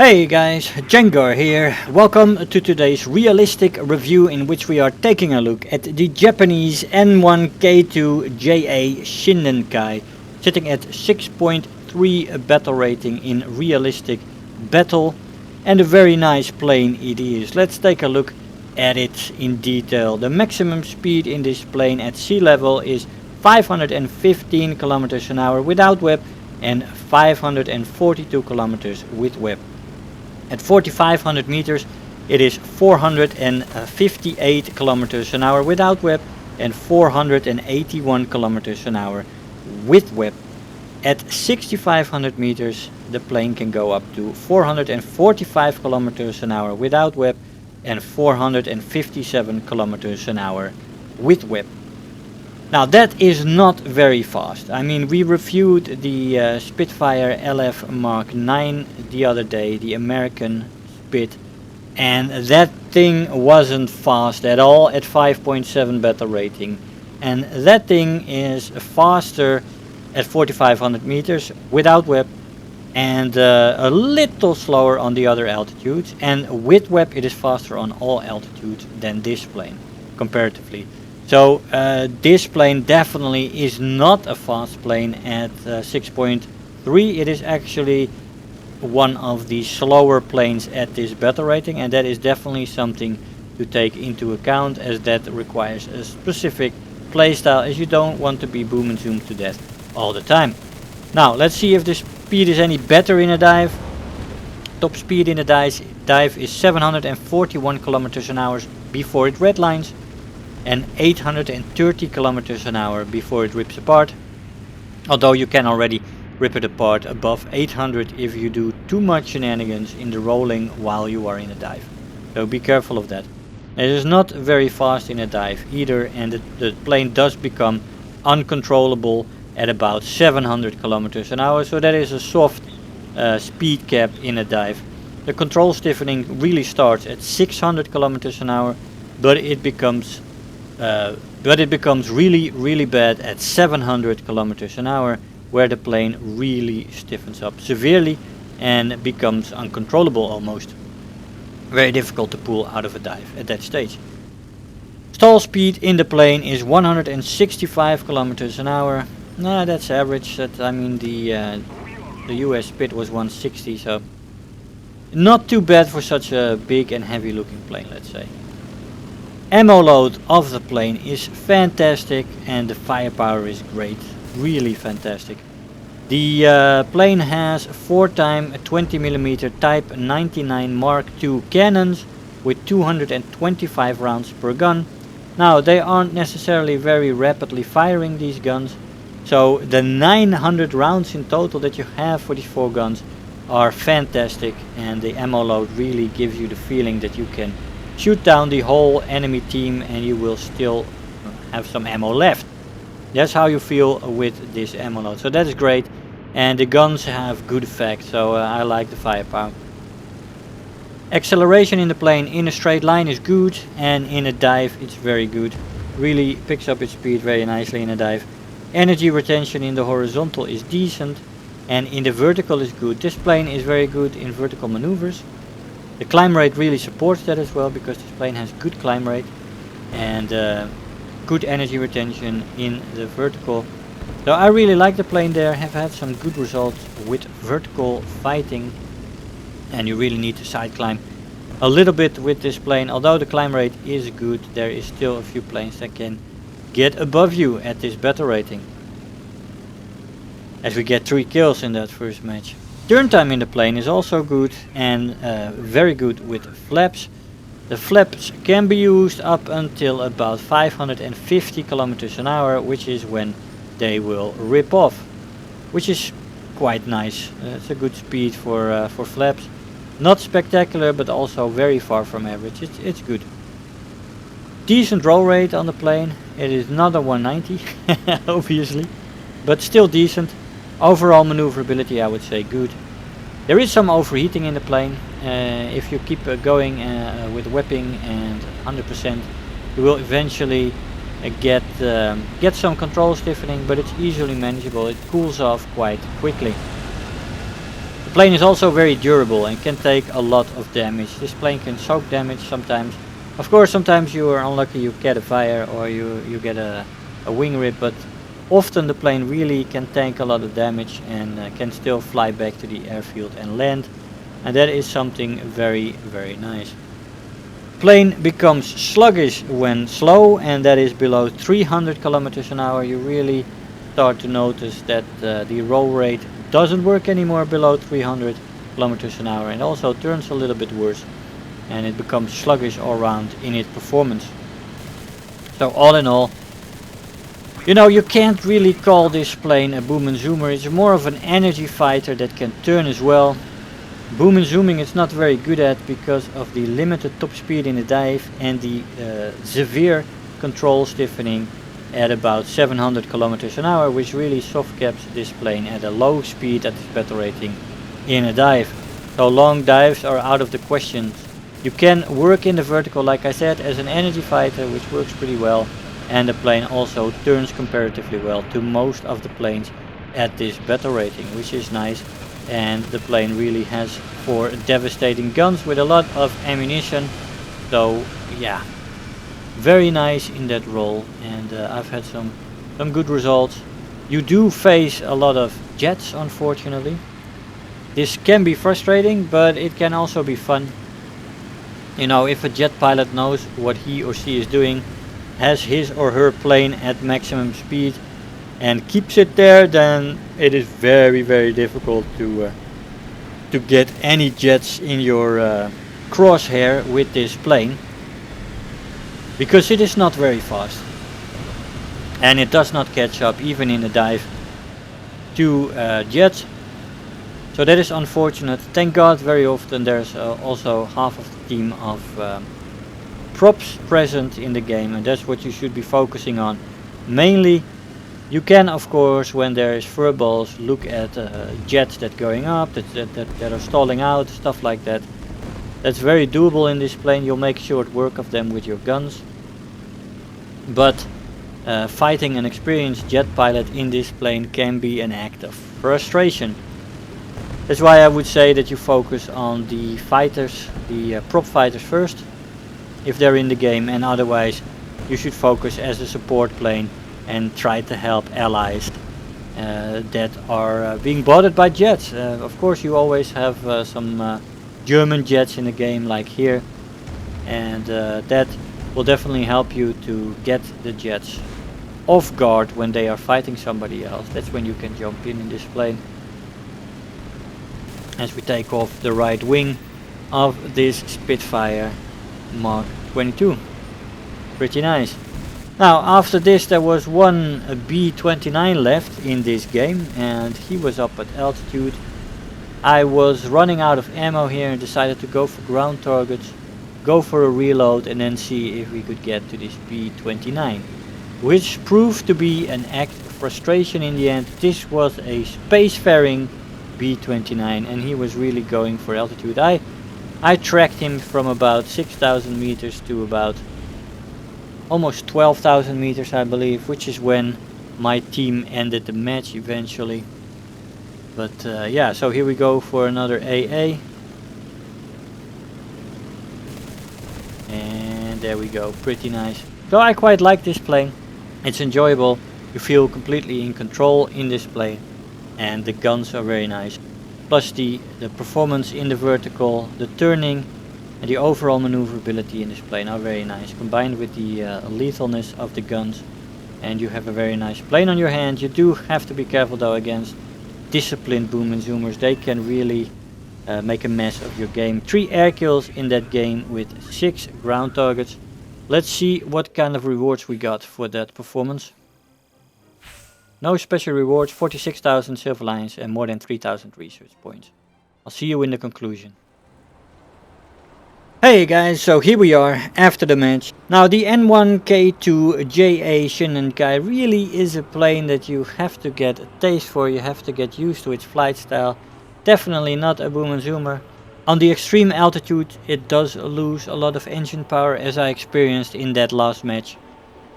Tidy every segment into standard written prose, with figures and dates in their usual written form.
Hey guys, Jengar here. Welcome to today's realistic review in which we are taking a look at the Japanese N1K2-Ja Shiden-Kai, sitting at 6.3 battle rating in realistic battle, and a very nice plane it is. Let's take a look at it in detail. The maximum speed in this plane at sea level is 515 kilometers an hour without web and 542 kilometers with web. At 4500 meters it is 458 kilometers an hour without web and 481 kilometers an hour with web. At 6500 meters the plane can go up to 445 kilometers an hour without web and 457 kilometers an hour with web. Now that is not very fast. I mean, we reviewed the Spitfire LF Mark 9 the other day, the American Spit, and that thing wasn't fast at all at 5.7 battle rating. And that thing is faster at 4500 meters without web and a little slower on the other altitudes. And with web it is faster on all altitudes than this plane, comparatively. So this plane definitely is not a fast plane at 6.3. It is actually one of the slower planes at this battle rating, and that is definitely something to take into account, as that requires a specific playstyle, as you don't want to be boom and zoom to death all the time. Now let's see if the speed is any better in a dive. Top speed in the dive is 741 kilometers an hour before it redlines, and 830 kilometers an hour before it rips apart, although you can already rip it apart above 800 if you do too much shenanigans in the rolling while you are in a dive, so be careful of that. It is not very fast in a dive either, and the plane does become uncontrollable at about 700 kilometers an hour, so that is a soft speed cap in a dive. The control stiffening really starts at 600 kilometers an hour, but it becomes really bad at 700 kilometers an hour, where the plane really stiffens up severely and becomes uncontrollable almost. Very difficult to pull out of a dive at that stage. Stall speed in the plane is 165 kilometers an hour. Nah, that's average. I mean, the US Spit was 160, so not too bad for such a big and heavy looking plane, let's say. Ammo load of the plane is fantastic and the firepower is great, really fantastic. The plane has 4x 20mm Type 99 Mark II cannons with 225 rounds per gun. Now they aren't necessarily very rapidly firing these guns, so the 900 rounds in total that you have for these 4 guns are fantastic, and the ammo load really gives you the feeling that you can shoot down the whole enemy team and you will still have some ammo left. That's how you feel with this ammo load, so that is great, and the guns have good effect, so I like the firepower. Acceleration in the plane in a straight line is good, and in a dive it's very good. Really picks up its speed very nicely in a dive. Energy retention in the horizontal is decent, and in the vertical is good. This plane is very good in vertical maneuvers. The climb rate really supports that as well, because this plane has good climb rate and good energy retention in the vertical. So I really like the plane there, have had some good results with vertical fighting, and you really need to side climb a little bit with this plane. Although the climb rate is good, there is still a few planes that can get above you at this battle rating, as we get 3 kills in that first match. Turn time in the plane is also good, and very good with flaps. The flaps can be used up until about 550 kilometers an hour, which is when they will rip off, which is quite nice. It's a good speed for flaps. Not spectacular, but also very far from average. It's good. Decent roll rate on the plane. It is not a 190, obviously, but still decent. Overall maneuverability, I would say good. There is some overheating in the plane. If you keep going with whipping and 100%, you will eventually get some control stiffening, but it's easily manageable. It cools off quite quickly. The plane is also very durable and can take a lot of damage. This plane can soak damage sometimes. Of course, sometimes you are unlucky, you get a fire or you get a wing rip, but often the plane really can tank a lot of damage and can still fly back to the airfield and land. And that is something very, very nice. Plane becomes sluggish when slow, and that is below 300 kilometers an hour. You really start to notice that the roll rate doesn't work anymore below 300 kilometers an hour, and also turns a little bit worse, and it becomes sluggish all around in its performance. So all in all, you know, you can't really call this plane a boom and zoomer. It's more of an energy fighter that can turn as well. Boom and zooming it's not very good at because of the limited top speed in the dive and the severe control stiffening at about 700 kilometers an hour, which really soft caps this plane at a low speed at its battle rating in a dive. So long dives are out of the question. You can work in the vertical, like I said, as an energy fighter, which works pretty well, and the plane also turns comparatively well to most of the planes at this battle rating, which is nice. And the plane really has 4 devastating guns with a lot of ammunition, so yeah, very nice in that role, and I've had some good results. You do face a lot of jets, unfortunately. This can be frustrating, but it can also be fun. You know, if a jet pilot knows what he or she is doing, has his or her plane at maximum speed and keeps it there, then it is very, very difficult to get any jets in your crosshair with this plane, because it is not very fast and it does not catch up even in a dive to jets. So that is unfortunate. Thank God very often there's also half of the team of props present in the game, and that's what you should be focusing on mainly. You can, of course, when there is furballs, look at jets that going up, that are stalling out, stuff like that. That's very doable in this plane. You'll make short work of them with your guns. But fighting an experienced jet pilot in this plane can be an act of frustration. That's why I would say that you focus on the fighters, the prop fighters first, if they're in the game, and otherwise you should focus as a support plane and try to help allies that are being boarded by jets. Of course you always have some German jets in the game, like here, and that will definitely help you to get the jets off guard when they are fighting somebody else. That's when you can jump in this plane. As we take off the right wing of this Spitfire Mark 22. Pretty nice. Now after this there was one B-29 left in this game, and he was up at altitude. I was running out of ammo here and decided to go for ground targets, go for a reload, and then see if we could get to this B-29, which proved to be an act of frustration in the end. This was a spacefaring B-29 and he was really going for altitude. I tracked him from about 6,000 meters to about almost 12,000 meters, I believe, which is when my team ended the match eventually. But yeah, so here we go for another AA. And there we go, pretty nice. So I quite like this plane. It's enjoyable. You feel completely in control in this plane, and the guns are very nice. Plus the performance in the vertical, the turning, and the overall maneuverability in this plane are very nice, combined with the lethalness of the guns, and you have a very nice plane on your hand. You do have to be careful though against disciplined boom and zoomers. They can really make a mess of your game. 3 air kills in that game with 6 ground targets. Let's see what kind of rewards we got for that performance. No special rewards, 46,000 silver lions and more than 3,000 research points. I'll see you in the conclusion. Hey guys, so here we are after the match. Now the N1K2-Ja Shiden-Kai really is a plane that you have to get a taste for, you have to get used to its flight style. Definitely not a boom and zoomer. On the extreme altitude it does lose a lot of engine power, as I experienced in that last match.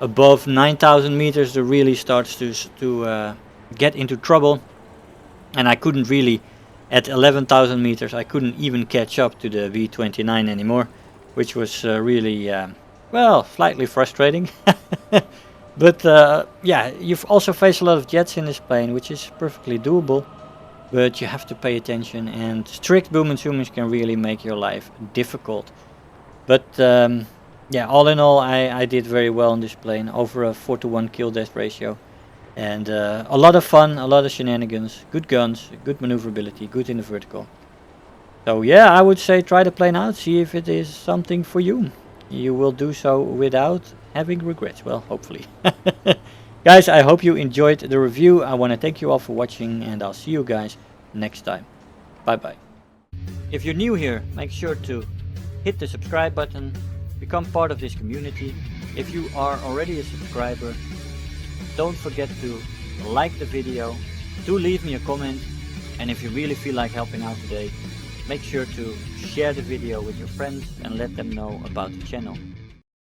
Above 9,000 meters it really starts to get into trouble, and I couldn't really at 11,000 meters I couldn't even catch up to the V29 anymore, which was really, well, slightly frustrating. But yeah, you've also faced a lot of jets in this plane, which is perfectly doable. But you have to pay attention, and strict boom and zoomings can really make your life difficult. But yeah, all in all, I did very well on this plane, over a 4-to-1 kill death ratio. And a lot of fun, a lot of shenanigans, good guns, good maneuverability, good in the vertical. So yeah, I would say try the plane out, see if it is something for you. You will do so without having regrets, well, hopefully. Guys, I hope you enjoyed the review. I want to thank you all for watching, and I'll see you guys next time. Bye bye. If you're new here, make sure to hit the subscribe button, become part of this community. If you are already a subscriber, don't forget to like the video, do leave me a comment, and if you really feel like helping out today, make sure to share the video with your friends and let them know about the channel.